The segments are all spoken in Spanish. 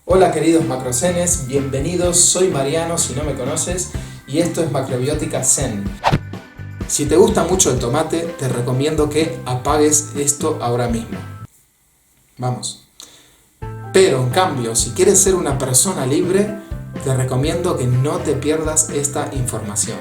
Hola queridos macrocenes, bienvenidos, soy Mariano si no me conoces y esto es Macrobiótica Zen. Si te gusta mucho el tomate, te recomiendo que apagues esto ahora mismo. Vamos. Pero en cambio, si quieres ser una persona libre, te recomiendo que no te pierdas esta información.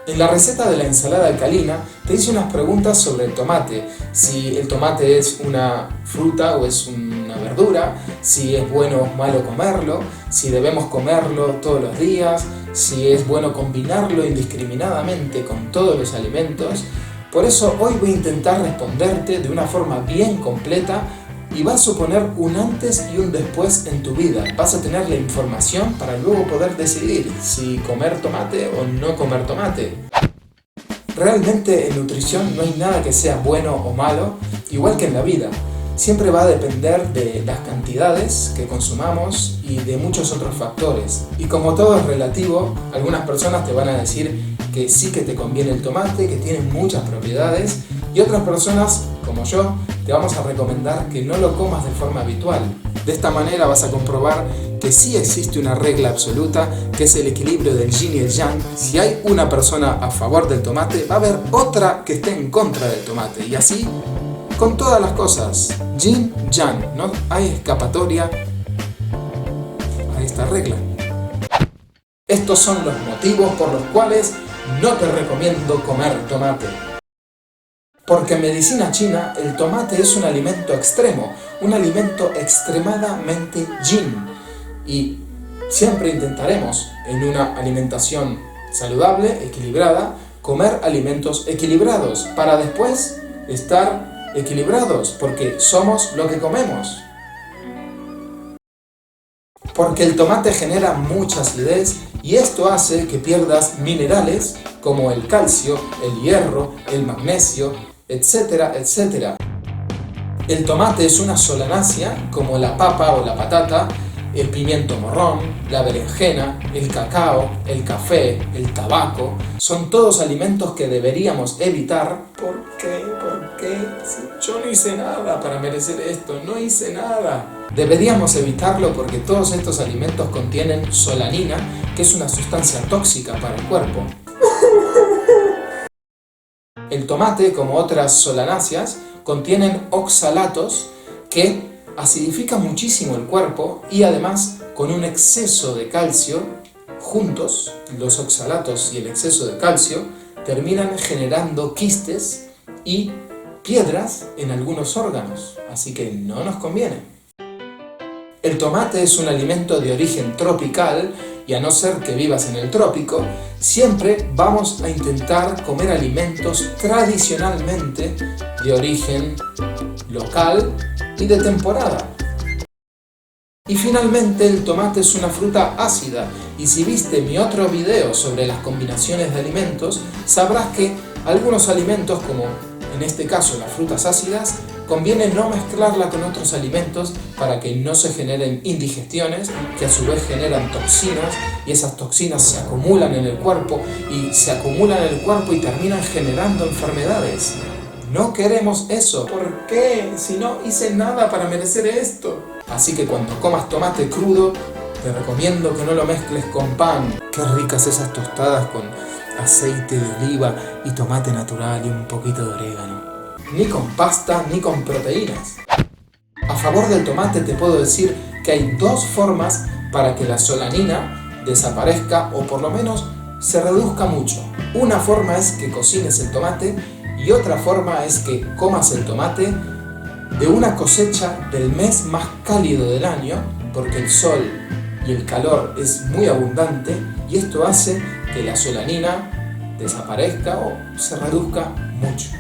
En la receta de la ensalada alcalina te hice unas preguntas sobre el tomate, si el tomate es una fruta o es una verdura, si es bueno o malo comerlo, si debemos comerlo todos los días, si es bueno combinarlo indiscriminadamente con todos los alimentos. Por eso hoy voy a intentar responderte de una forma bien completa y va a suponer un antes y un después en tu vida. Vas a tener la información para luego poder decidir si comer tomate o no comer tomate. Realmente en nutrición no hay nada que sea bueno o malo, igual que en la vida. Siempre va a depender de las cantidades que consumamos y de muchos otros factores. Y como todo es relativo, algunas personas te van a decir que sí que te conviene el tomate, que tiene muchas propiedades, y otras personas, como yo, te vamos a recomendar que no lo comas de forma habitual. De esta manera vas a comprobar que sí existe una regla absoluta, que es el equilibrio del yin y el yang. Si hay una persona a favor del tomate, va a haber otra que esté en contra del tomate. Y así, con todas las cosas, yin, yang, no hay escapatoria a esta regla. Estos son los motivos por los cuales no te recomiendo comer tomate. Porque en medicina china el tomate es un alimento extremo, un alimento extremadamente yin. Y siempre intentaremos, en una alimentación saludable, equilibrada, comer alimentos equilibrados para después estar equilibrados, porque somos lo que comemos. Porque el tomate genera mucha acidez y esto hace que pierdas minerales como el calcio, el hierro, el magnesio, etcétera, etcétera. El tomate es una solanácea como la papa o la patata, el pimiento morrón, la berenjena, el cacao, el café, el tabaco. Son todos alimentos que deberíamos evitar. ¿Por qué? ¿Por qué? Si yo no hice nada para merecer esto, no hice nada. Deberíamos evitarlo porque todos estos alimentos contienen solanina, que es una sustancia tóxica para el cuerpo. El tomate, como otras solanáceas, contienen oxalatos que acidifican muchísimo el cuerpo y además con un exceso de calcio, juntos, los oxalatos y el exceso de calcio, terminan generando quistes y piedras en algunos órganos, así que no nos conviene. El tomate es un alimento de origen tropical y a no ser que vivas en el trópico, siempre vamos a intentar comer alimentos tradicionalmente de origen local y de temporada. Y finalmente el tomate es una fruta ácida y si viste mi otro video sobre las combinaciones de alimentos, sabrás que algunos alimentos, como en este caso las frutas ácidas, conviene no mezclarla con otros alimentos para que no se generen indigestiones, que a su vez generan toxinas y esas toxinas se acumulan en el cuerpo y terminan generando enfermedades. No queremos eso. ¿Por qué? Si no hice nada para merecer esto. Así que cuando comas tomate crudo, te recomiendo que no lo mezcles con pan. Qué ricas esas tostadas con aceite de oliva y tomate natural y un poquito de orégano. Ni con pasta ni con proteínas. A favor del tomate te puedo decir que hay dos formas para que la solanina desaparezca o por lo menos se reduzca mucho. Una forma es que cocines el tomate y otra forma es que comas el tomate de una cosecha del mes más cálido del año, porque el sol y el calor es muy abundante y esto hace que la solanina desaparezca o se reduzca mucho.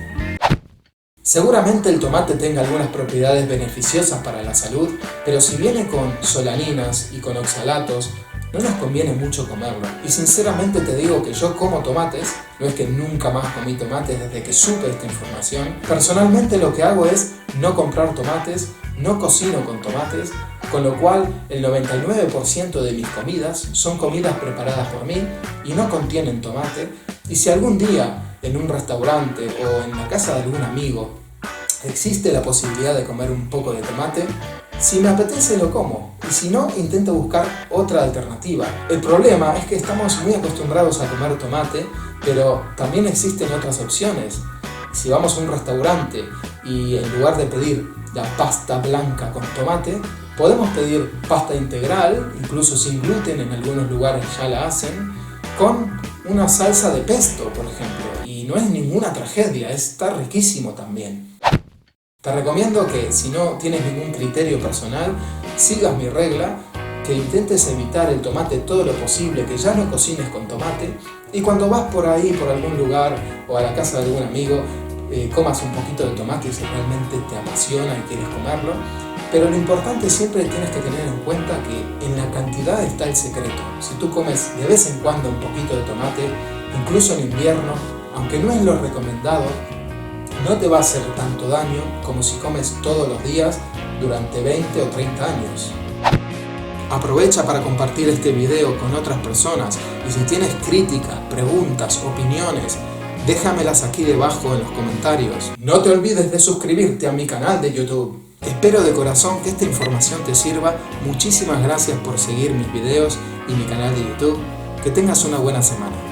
Seguramente el tomate tenga algunas propiedades beneficiosas para la salud, pero si viene con solaninas y con oxalatos, no nos conviene mucho comerlo. Y sinceramente te digo que yo como tomates, no es que nunca más comí tomates desde que supe esta información. Personalmente lo que hago es no comprar tomates, no cocino con tomates, con lo cual el 99% de mis comidas son comidas preparadas por mí y no contienen tomate. Y si algún día en un restaurante o en la casa de algún amigo existe la posibilidad de comer un poco de tomate, Si me apetece lo como, y si no, intento buscar otra alternativa. El problema es que estamos muy acostumbrados a comer tomate, pero también existen otras opciones. Si vamos a un restaurante y en lugar de pedir la pasta blanca con tomate, podemos pedir pasta integral, incluso sin gluten, en algunos lugares ya la hacen, con una salsa de pesto, por ejemplo. Y no es ninguna tragedia, está riquísimo también. Te recomiendo que, si no tienes ningún criterio personal, sigas mi regla, que intentes evitar el tomate todo lo posible, que ya no cocines con tomate, y cuando vas por ahí, por algún lugar o a la casa de algún amigo, comas un poquito de tomate si realmente te apasiona y quieres comerlo. Pero lo importante, siempre tienes que tener en cuenta que en la cantidad está el secreto. Si tú comes de vez en cuando un poquito de tomate, incluso en invierno, aunque no es lo recomendado, no te va a hacer tanto daño como si comes todos los días durante 20 o 30 años. Aprovecha para compartir este video con otras personas, y si tienes críticas, preguntas, opiniones, déjamelas aquí debajo en los comentarios. No te olvides de suscribirte a mi canal de YouTube. Espero de corazón que esta información te sirva. Muchísimas gracias por seguir mis videos y mi canal de YouTube. Que tengas una buena semana.